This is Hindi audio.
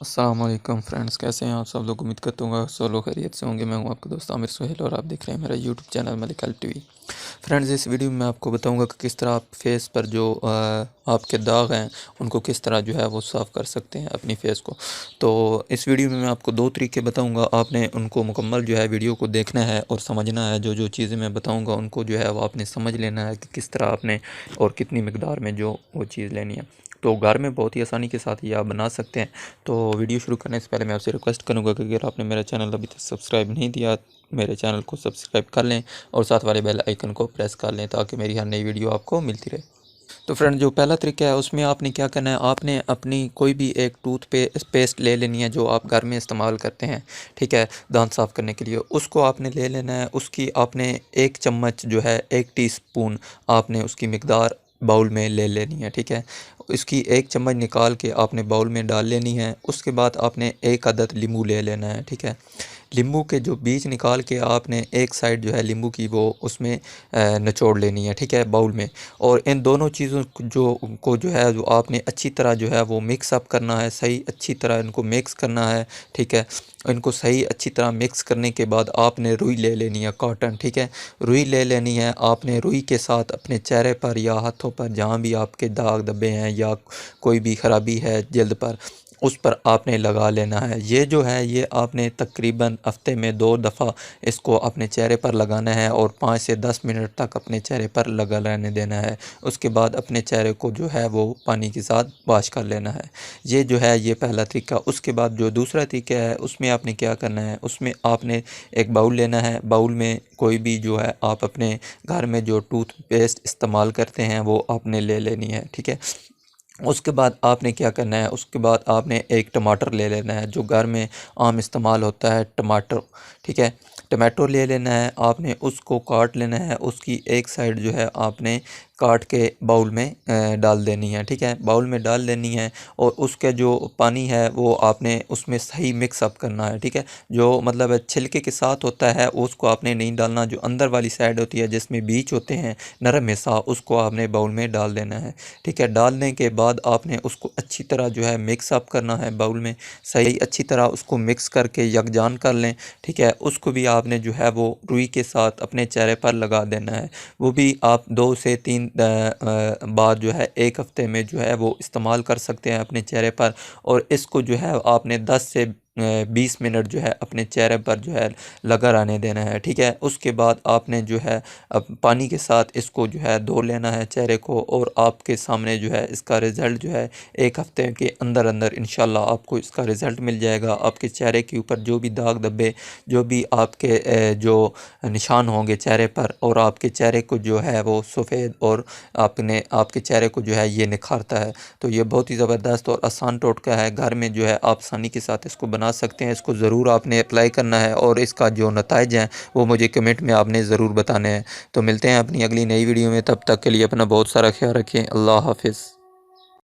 अस्सलाम वालेकुम फ्रेंड्स, कैसे हैं आप सब लोग। उम्मीद करता हूँ सब लोग खैरियत से होंगे। मैं हूँ आपका दोस्त आमिर सुहेल और आप देख रहे हैं मेरा YouTube channel Malik help TV. Friends, इस वीडियो में मैं आपको बताऊंगा कि किस तरह आप फेस पर जो आपके दाग हैं उनको किस तरह जो है वो साफ़ कर सकते हैं अपनी फेस को। तो इस वीडियो में मैं आपको दो तरीके बताऊंगा, आपने उनको मुकम्मल जो है वीडियो को देखना है और समझना है। जो जो चीज़ें मैं बताऊँगा उनको जो है वो आपने समझ लेना है कि किस तरह आपने और कितनी मकदार में जो वो चीज़ लेनी है। तो घर में बहुत ही आसानी के साथ ये आप बना सकते हैं। तो वीडियो शुरू करने से पहले मैं आपसे रिक्वेस्ट करूंगा कि अगर आपने मेरा चैनल अभी तक सब्सक्राइब नहीं किया, मेरे चैनल को सब्सक्राइब कर लें और साथ वाले बेल आइकन को प्रेस कर लें ताकि मेरी हर नई वीडियो आपको मिलती रहे। तो फ्रेंड, जो पहला तरीका है उसमें आपने क्या करना है, आपने अपनी कोई भी एक टूथ पेस्ट ले लेनी है जो आप घर में इस्तेमाल करते हैं, ठीक है, दांत साफ़ करने के लिए। उसको आपने ले लेना है, उसकी आपने एक चम्मच जो है, एक टीस्पून आपने उसकी मिकदार बाउल में ले लेनी है, ठीक है। इसकी एक चम्मच निकाल के आपने बाउल में डाल लेनी है। उसके बाद आपने एक अदद नींबू ले लेना है, ठीक है। नींबू के जो बीज निकाल के आपने एक साइड जो है नींबू की वो उसमें निचोड़ लेनी है, ठीक है, बाउल में। और इन दोनों चीज़ों जो है जो आपने अच्छी तरह जो है वो मिक्स अप करना है, सही अच्छी तरह इनको मिक्स करना है, ठीक है। इनको सही अच्छी तरह मिक्स करने के बाद आपने रुई ले लेनी है, कॉटन, ठीक है। रुई ले लेनी है आपने। रुई के साथ अपने चेहरे पर या हाथों पर जहाँ भी आपके दाग धब्बे हैं या कोई भी ख़राबी है जल्द पर, उस पर आपने लगा लेना है। ये जो है ये आपने तकरीबन हफ्ते में 2 दफ़ा इसको अपने चेहरे पर लगाना है और 5 से 10 मिनट तक अपने चेहरे पर लगा रहने देना है। उसके बाद अपने चेहरे को जो है वो पानी के साथ वॉश कर लेना है। ये जो है ये पहला तरीका। उसके बाद जो दूसरा तरीका है उसमें आपने क्या करना है, उसमें आपने एक बाउल लेना है। बाउल में कोई भी जो है आप अपने घर में जो टूथपेस्ट इस्तेमाल करते हैं वो आपने ले लेनी है, ठीक है। उसके बाद आपने क्या करना है, उसके बाद आपने एक टमाटर ले लेना है जो घर में आम इस्तेमाल होता है, टमाटर, ठीक है। टमाटो ले लेना है आपने, उसको काट लेना है। उसकी एक साइड जो है आपने काट के बाउल में डाल देनी है, ठीक है, बाउल में डाल देनी है। और उसका जो पानी है वो आपने उसमें सही मिक्स अप करना है, ठीक है। जो मतलब छिलके के साथ होता है उसको आपने नहीं डालना, जो अंदर वाली साइड होती है जिसमें बीज होते हैं, नरम हिस्सा, उसको आपने बाउल में डाल देना है, ठीक है। डालने के बाद आपने उसको अच्छी तरह जो है मिक्स अप करना है बाउल में, सही अच्छी तरह उसको मिक्स करके यकजान कर लें, ठीक है। उसको भी आपने जो है वो रुई के साथ अपने चेहरे पर लगा देना है। वो भी आप 2 से 3 बार जो है एक हफ्ते में जो है वो इस्तेमाल कर सकते हैं अपने चेहरे पर। और इसको जो है आपने 10 से 20 मिनट जो है अपने चेहरे पर जो है लगा रहने देना है, ठीक है। उसके बाद आपने जो है अब पानी के साथ इसको जो है धो लेना है चेहरे को। और आपके सामने जो है इसका रिज़ल्ट जो है एक हफ्ते के अंदर अंदर इंशाल्लाह आपको इसका रिज़ल्ट मिल जाएगा। आपके चेहरे के ऊपर जो भी दाग धब्बे, जो भी आपके जो निशान होंगे चेहरे पर, और आपके चेहरे को जो है वो सफ़ेद और आपके चेहरे को जो है ये निखारता है। तो ये बहुत ही ज़बरदस्त और आसान टोटका है, घर में जो है आप आसानी के साथ इसको बना सकते हैं। इसको ज़रूर आपने अप्लाई करना है और इसका जो नताइज हैं वो मुझे कमेंट में आपने ज़रूर बताने हैं। तो मिलते हैं अपनी अगली नई वीडियो में, तब तक के लिए अपना बहुत सारा ख्याल रखें। अल्लाह हाफिज़।